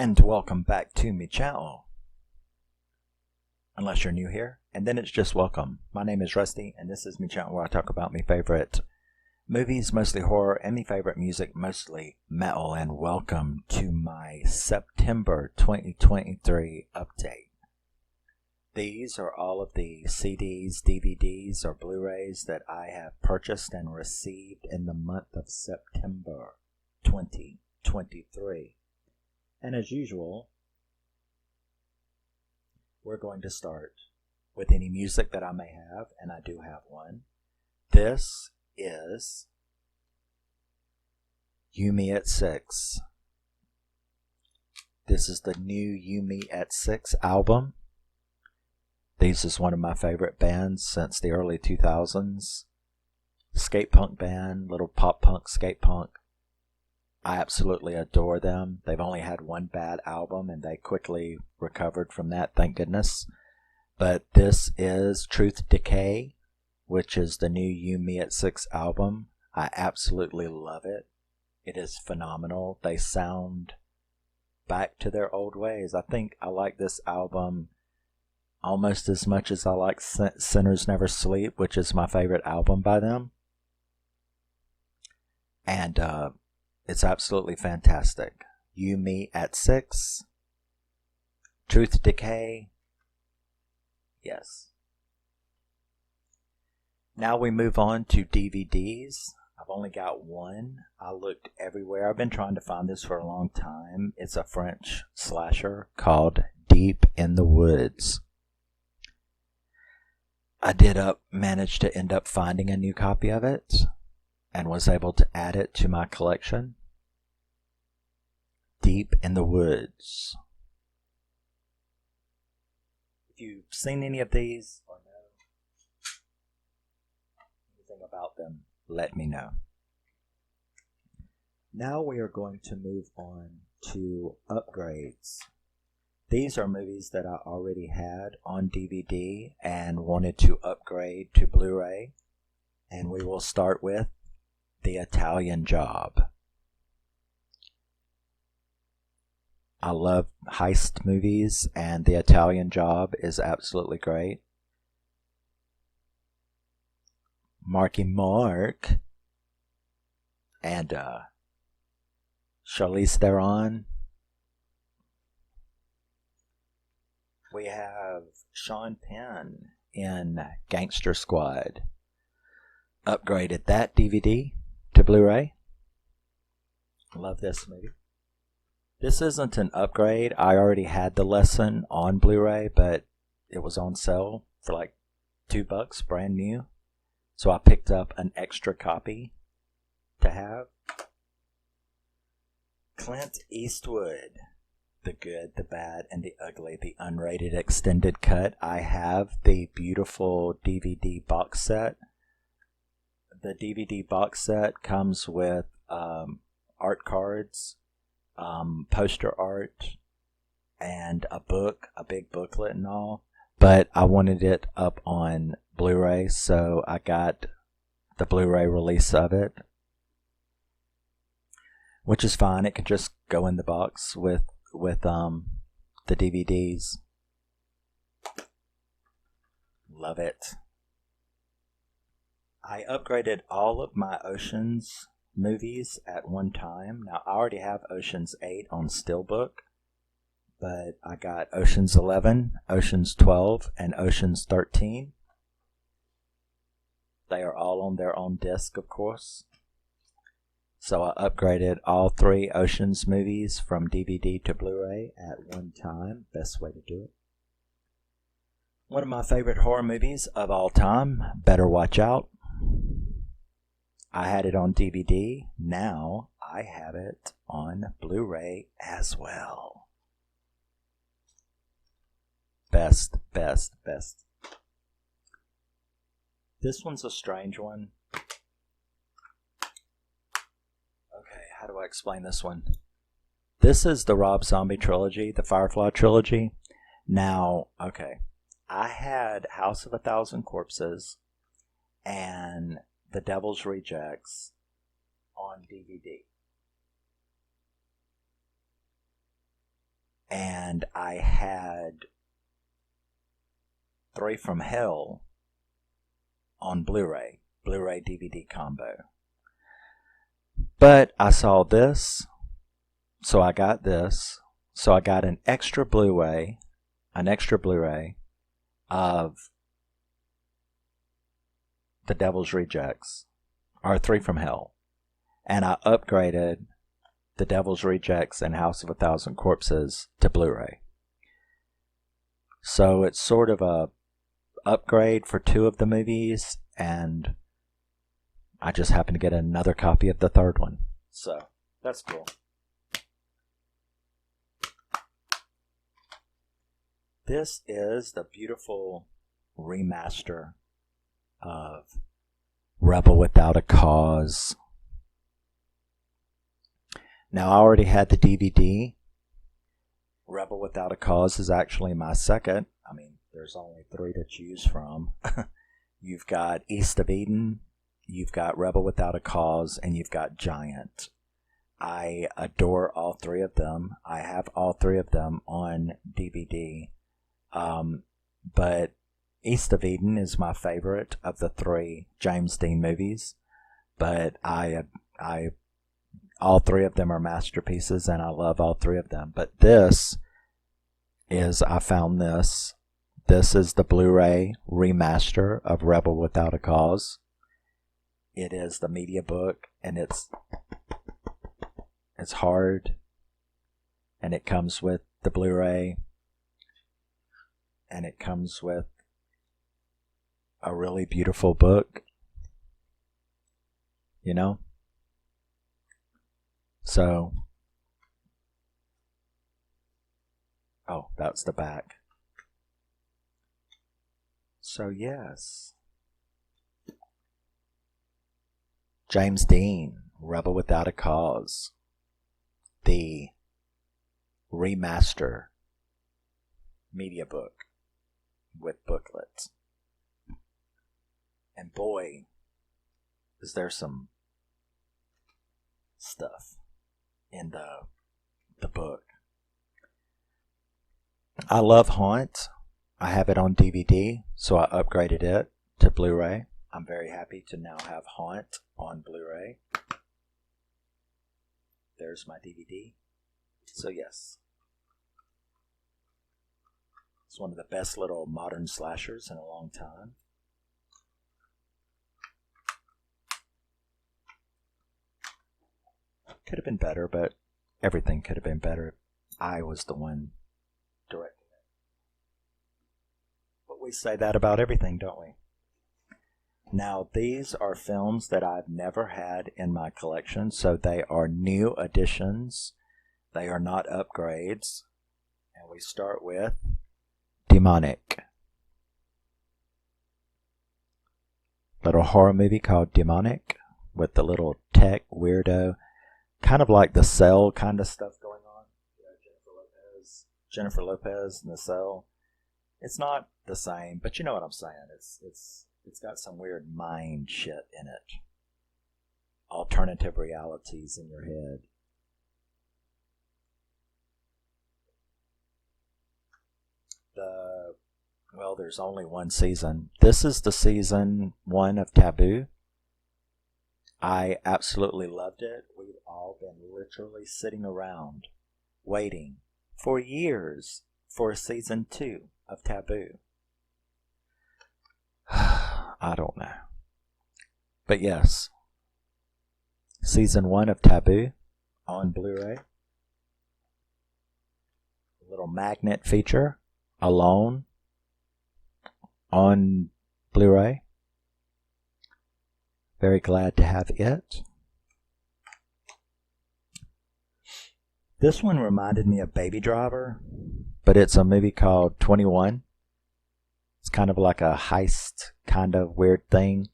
And welcome back to my channel. Unless you're new here, and then it's just welcome. My name is Rusty, and this is my channel where I talk about my favorite movies, mostly horror, and my favorite music, mostly metal. And welcome to my September 2023 update. These are all of the CDs, DVDs, or Blu-rays that I have purchased and received in the month of September 2023. And as usual, we're going to start with any music that I may have, and I do have one. This is You Me at 6. This is the new You Me at 6 album. This is one of my favorite bands since the early 2000s. Skate punk band, little pop punk, skate punk. I absolutely adore them. They've only had one bad album and they quickly recovered from that, thank goodness. But this is Truth Decay, which is the new You Me at 6 album. I absolutely love it. It is phenomenal. They sound back to their old ways. I think I like this album almost as much as I like Sinners Never Sleep, which is my favorite album by them. And it's absolutely fantastic. You Me at 6. Truth Decay. Yes. Now we move on to DVDs. I've only got one. I looked everywhere. I've been trying to find this for a long time. It's a French slasher called Deep in the Woods. I did manage to end up finding a new copy of it and was able to add it to my collection. Deep in the Woods. If you've seen any of these or know anything about them, let me know. Now we are going to move on to upgrades. These are movies that I already had on DVD and wanted to upgrade to Blu-ray. And we will start with The Italian Job. I love heist movies, and The Italian Job is absolutely great. Marky Mark and Charlize Theron. We have Sean Penn in Gangster Squad. Upgraded that DVD to Blu-ray. Love this movie. This isn't an upgrade. I already had the lesson on Blu-ray, but it was on sale for like $2, brand new. So I picked up an extra copy to have. Clint Eastwood. The Good, the Bad, and the Ugly, the unrated extended cut. I have the beautiful DVD box set. The DVD box set comes with art cards, poster art, and a book, a big booklet and all. But I wanted it up on Blu-ray, so I got the Blu-ray release of it, which is fine. It can just go in the box with the DVDs. Love it. I upgraded all of my Oceans movies at one time. Now I already have Oceans 8 on Steelbook, but I got Oceans 11, Oceans 12, and Oceans 13. They are all on their own disc, of course. So I upgraded all 3 Oceans movies from DVD to Blu-ray at one time. Best way to do it. One of my favorite horror movies of all time, Better Watch Out. I had it on DVD. Now I have it on Blu-ray as well. Best. This one's a strange one. How do I explain this one? This is the Rob Zombie trilogy, the Firefly trilogy. Now, okay, I had House of a Thousand Corpses and The Devil's Rejects on DVD. and I had Three from Hell on Blu-ray DVD combo. But I saw this, so I got this. So I got an extra Blu-ray of The Devil's Rejects, or Three from Hell. And I upgraded The Devil's Rejects and House of a Thousand Corpses to Blu-ray. So it's sort of a upgrade for two of the movies, and I just happened to get another copy of the third one. So that's cool. This is the beautiful remaster of Rebel Without a Cause. Now, I already had the DVD. Rebel Without a Cause is actually my second. I mean, there's only three to choose from. You've got East of Eden, you've got Rebel Without a Cause, and you've got Giant. I adore all three of them. I have all three of them on DVD. But East of Eden is my favorite of the three James Dean movies. But all three of them are masterpieces, and I love all three of them. But I found this. This is the Blu-ray remaster of Rebel Without a Cause. It is the media book, and it's hard, and it comes with the Blu-ray, and it comes with a really beautiful book, you know? So, oh, that's the back. So, yes. James Dean, Rebel Without a Cause. The remaster media book with booklets. And boy, is there some stuff in the book. I love Haunt. I have it on DVD, so I upgraded it to Blu-ray. I'm very happy to now have Haunt on Blu-ray. There's my DVD. So yes. It's one of the best little modern slashers in a long time. Could have been better, but everything could have been better. I was the one directing it. But we say that about everything, don't we? Now, these are films that I've never had in my collection, so they are new additions. They are not upgrades. And we start with Demonic. Little horror movie called Demonic with the little tech weirdo. Kind of like The Cell kind of stuff going on. Jennifer Lopez in The Cell. It's not the same, but you know what I'm saying. It's got some weird mind shit in it. Alternative realities in your head. Well, there's only one season. This is the season 1 of Taboo. I absolutely loved it. We've all been literally sitting around waiting for years for season 2 of Taboo. I don't know. But yes, season 1 of Taboo on Blu-ray. A little magnet feature, Alone, on Blu-ray. Very glad to have it. This one reminded me of Baby Driver, but it's a movie called 21. It's kind of like a heist kind of weird thing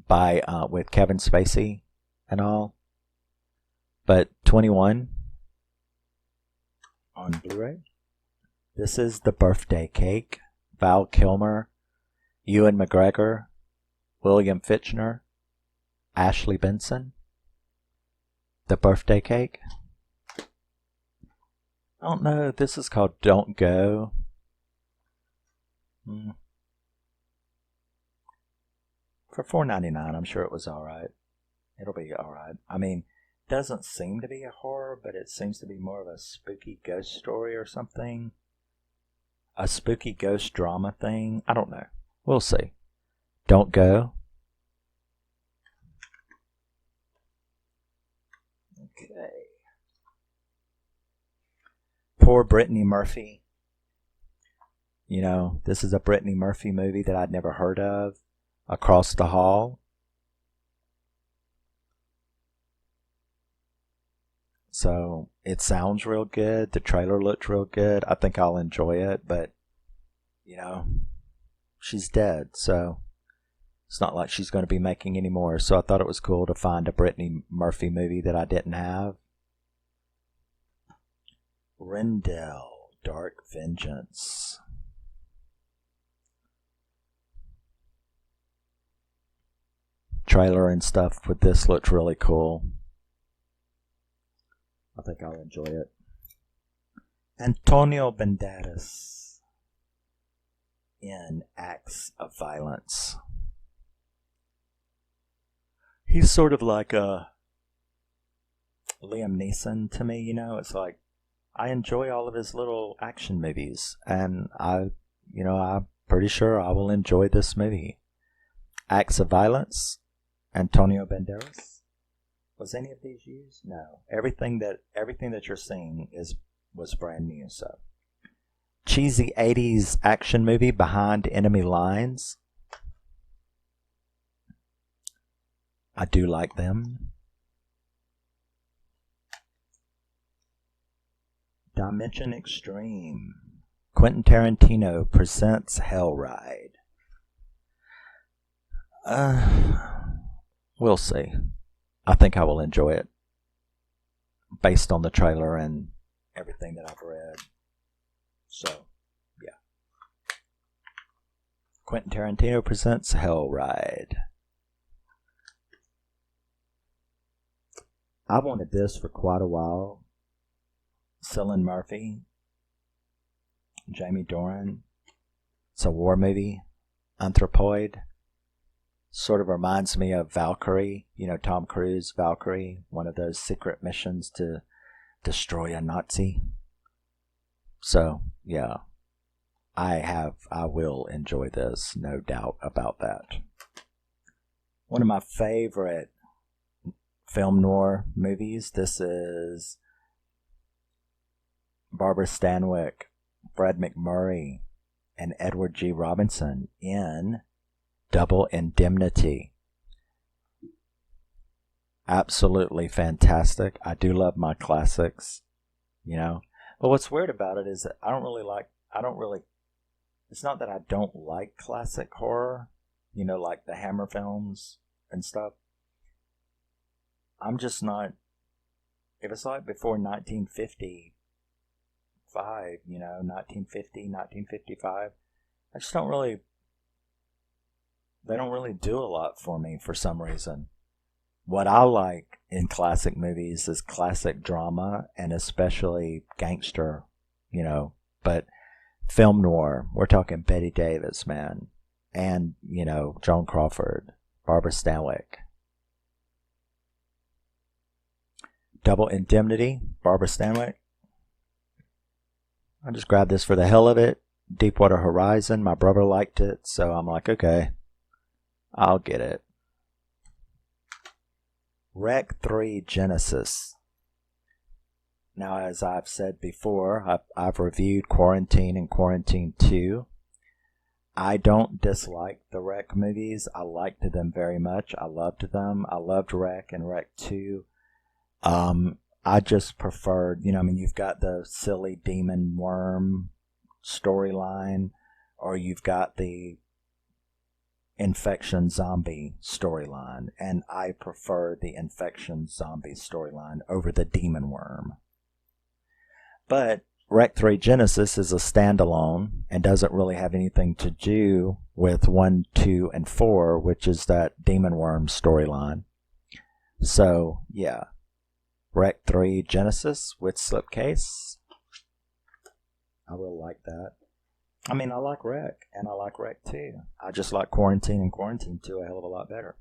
by with Kevin Spacey and all. But 21 on Blu-ray. This is The Birthday Cake. Val Kilmer, Ewan McGregor, William Fichtner, Ashley Benson. The Birthday Cake. I don't know. This is called Don't Go. For $4.99, I'm sure it was alright. It'll be alright. I mean, doesn't seem to be a horror, but it seems to be more of a spooky ghost story or something. A spooky ghost drama thing. I don't know. We'll see. Don't Go. Okay. Poor Brittany Murphy. You know, this is a Brittany Murphy movie that I'd never heard of. Across the Hall. So it sounds real good. The trailer looks real good. I think I'll enjoy it, but you know, she's dead, so it's not like she's going to be making any more. So I thought it was cool to find a Brittany Murphy movie that I didn't have. Renfield, Dark Vengeance. Trailer and stuff with this looks really cool. I think I'll enjoy it. Antonio Banderas in Acts of Violence. He's sort of like a Liam Neeson to me, you know. It's like I enjoy all of his little action movies, and I'm pretty sure I will enjoy this movie. Acts of Violence. Antonio Banderas. Was any of these used? No. Everything that you're seeing was brand new. So, cheesy 80s action movie, Behind Enemy Lines. I do like them. Dimension Extreme. Quentin Tarantino presents Hell Ride. We'll see. I think I will enjoy it based on the trailer and everything that I've read. So, yeah. Quentin Tarantino presents Hell Ride. I wanted this for quite a while. Cillian Murphy, Jamie Dornan. It's a war movie. Anthropoid. Sort of reminds me of Valkyrie, you know, Tom Cruise, Valkyrie, one of those secret missions to destroy a Nazi. So, yeah, I will enjoy this, no doubt about that. One of my favorite film noir movies, this is Barbara Stanwyck, Fred McMurray, and Edward G. Robinson in Double Indemnity. Absolutely fantastic. I do love my classics, you know. But what's weird about it is that it's not that I don't like classic horror, you know, like the Hammer films and stuff. I'm just not, if it's like before 1955, you know, 1950, 1955, I just don't really, they don't really do a lot for me for some reason. What I like in classic movies is classic drama and especially gangster, you know, but film noir, we're talking Bette Davis, man, and, you know, Joan Crawford, Barbara Stanwyck. Double Indemnity, Barbara Stanwyck. I just grabbed this for the hell of it. Deepwater Horizon, my brother liked it, so I'm like, okay, I'll get it. Rec 3 Genesis. Now, as I've said before, I've reviewed Quarantine and Quarantine 2. I don't dislike the Rec movies. I liked them very much. I loved them. I loved Rec and Rec 2. I just preferred, you know, I mean, you've got the silly demon worm storyline, or you've got the infection zombie storyline, and I prefer the infection zombie storyline over the demon worm. But Rec 3 Genesis is a standalone and doesn't really have anything to do with 1, 2, and 4, which is that demon worm storyline. So, yeah. Rec 3 Genesis with slipcase. I will like that. I mean, I like Wreck, and I like Wreck 2. I just like Quarantine and Quarantine 2 a hell of a lot better.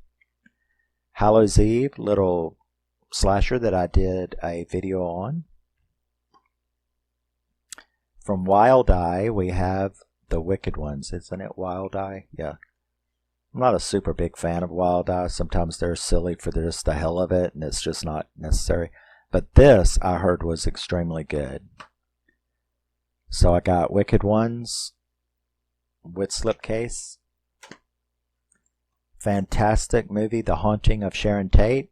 Hallows Eve, little slasher that I did a video on. From Wild Eye, we have The Wicked Ones. Isn't it Wild Eye? Yeah. I'm not a super big fan of Wild Eye. Sometimes they're silly for just the hell of it, and it's just not necessary. But this, I heard, was extremely good. So I got Wicked Ones with slipcase. Fantastic movie, The Haunting of Sharon Tate.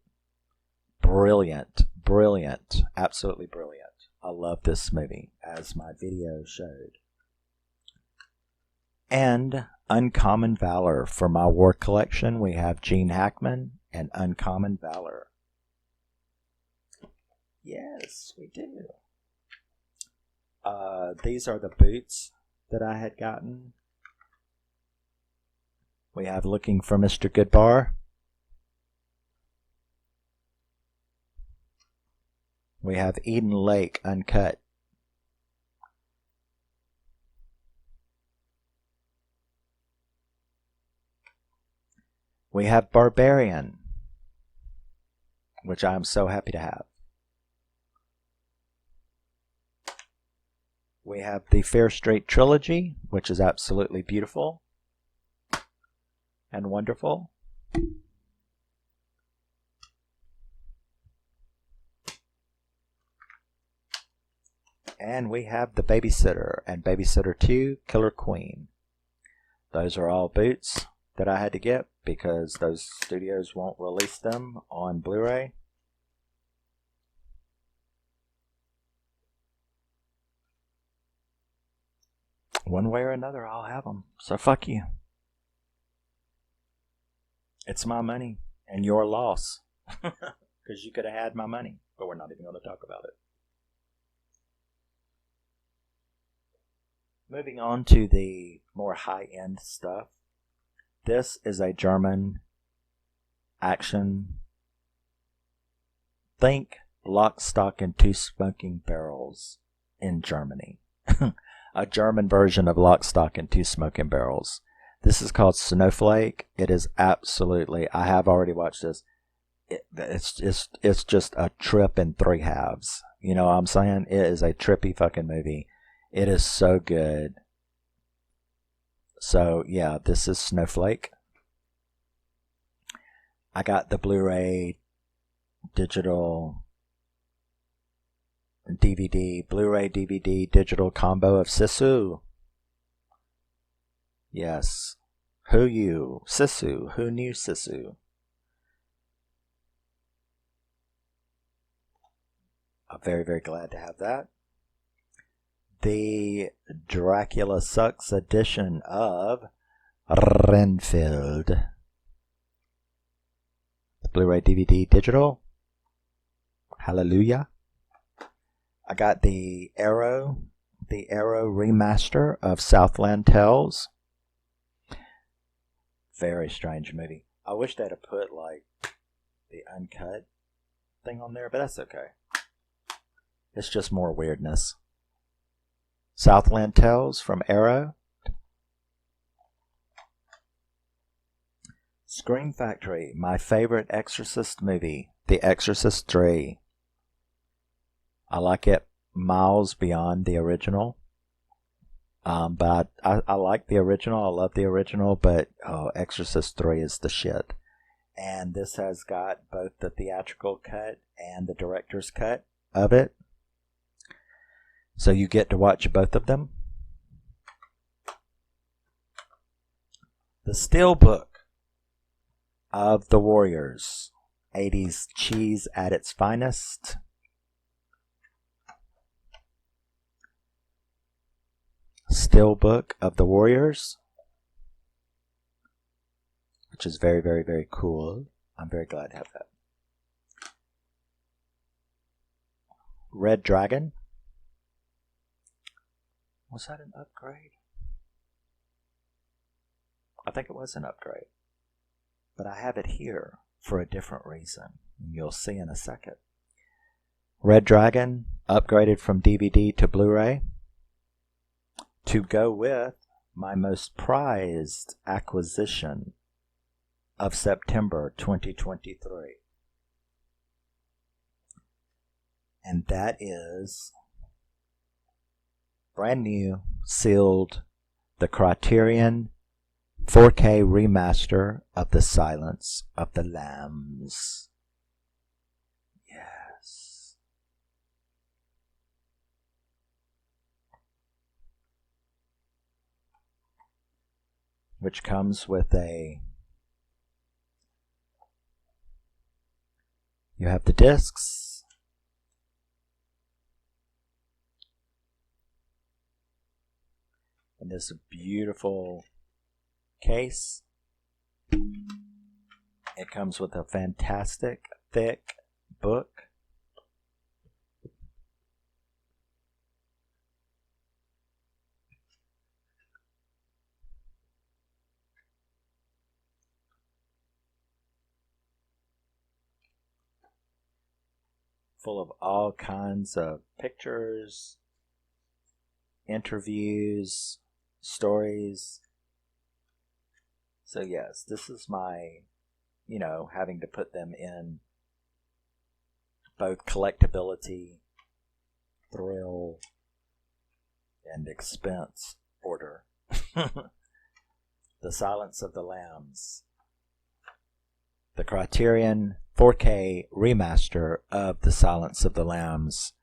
Brilliant. Brilliant. Absolutely brilliant. I love this movie, as my video showed. And Uncommon Valor. For my war collection, we have Gene Hackman and Uncommon Valor. Yes, we do. These are the boots that I had gotten. We have Looking for Mr. Goodbar. We have Eden Lake Uncut. We have Barbarian, which I am so happy to have. We have the Fair Street Trilogy, which is absolutely beautiful and wonderful. And we have The Babysitter and Babysitter 2, Killer Queen. Those are all boots that I had to get because those studios won't release them on Blu-ray. One way or another, I'll have them. So fuck you. It's my money and your loss. Because you could have had my money. But we're not even going to talk about it. Moving on to the more high-end stuff. This is a German action. Think Lock, Stock, and Two Smoking Barrels in Germany. A German version of Lock, Stock, and Two Smoking Barrels. This is called Snowflake. It is absolutely, I have already watched this. It's just a trip in three halves. You know what I'm saying? It is a trippy fucking movie. It is so good. So, yeah, this is Snowflake. I got the Blu-ray digital DVD, Blu-ray DVD digital combo of SISU. Yes. Who you? SISU. Who knew SISU? I'm very, very glad to have that. The Dracula Sucks edition of Renfield. The Blu-ray DVD digital. Hallelujah. I got the Arrow remaster of Southland Tales. Very strange movie. I wish they'd have put like the uncut thing on there, but that's okay. It's just more weirdness. Southland Tales from Arrow. Scream Factory, my favorite Exorcist movie, The Exorcist 3. I like it miles beyond the original. But I like the original. I love the original, but Exorcist 3 is the shit. And this has got both the theatrical cut and the director's cut of it. So you get to watch both of them. The Steelbook of the Warriors. 80s cheese at its finest. Steelbook of the Warriors. Which is very, very, very cool. I'm very glad to have that. Red Dragon. Was that an upgrade? I think it was an upgrade. But I have it here for a different reason. You'll see in a second. Red Dragon, upgraded from DVD to Blu-ray. to go with my most prized acquisition of September 2023. And that is brand new, sealed, the Criterion 4K remaster of The Silence of the Lambs. Yes. Which comes with you have the discs, and this beautiful case. It comes with a fantastic thick book. Full of all kinds of pictures, interviews, stories. So yes, this is my, having to put them in both collectability, thrill, and expense order. The Silence of the Lambs. The Criterion 4K remaster of The Silence of the Lambs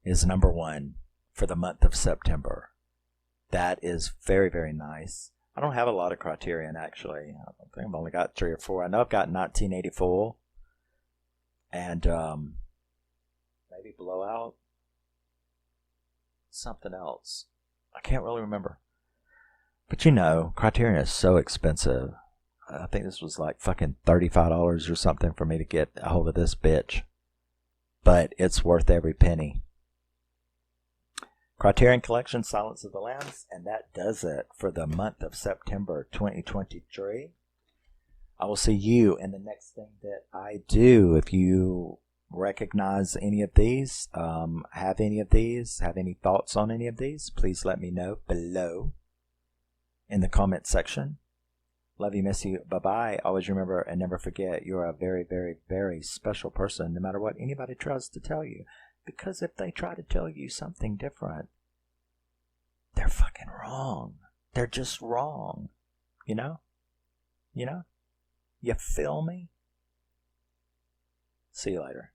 is number one for the month of September. That is very, very nice. I don't have a lot of Criterion, actually. I think I've only got 3 or 4. I know I've got 1984 and maybe Blowout. Something else. I can't really remember. But Criterion is so expensive. I think this was like fucking $35 or something for me to get a hold of this bitch. But it's worth every penny. Criterion Collection, Silence of the Lambs, and that does it for the month of September 2023. I will see you in the next thing that I do. If you recognize any of these, have any thoughts on any of these, please let me know below in the comment section. Love you, miss you, bye-bye. Always remember and never forget, you're a very, very, very special person, no matter what anybody tries to tell you. Because if they try to tell you something different, they're fucking wrong. They're just wrong. You feel me? See you later.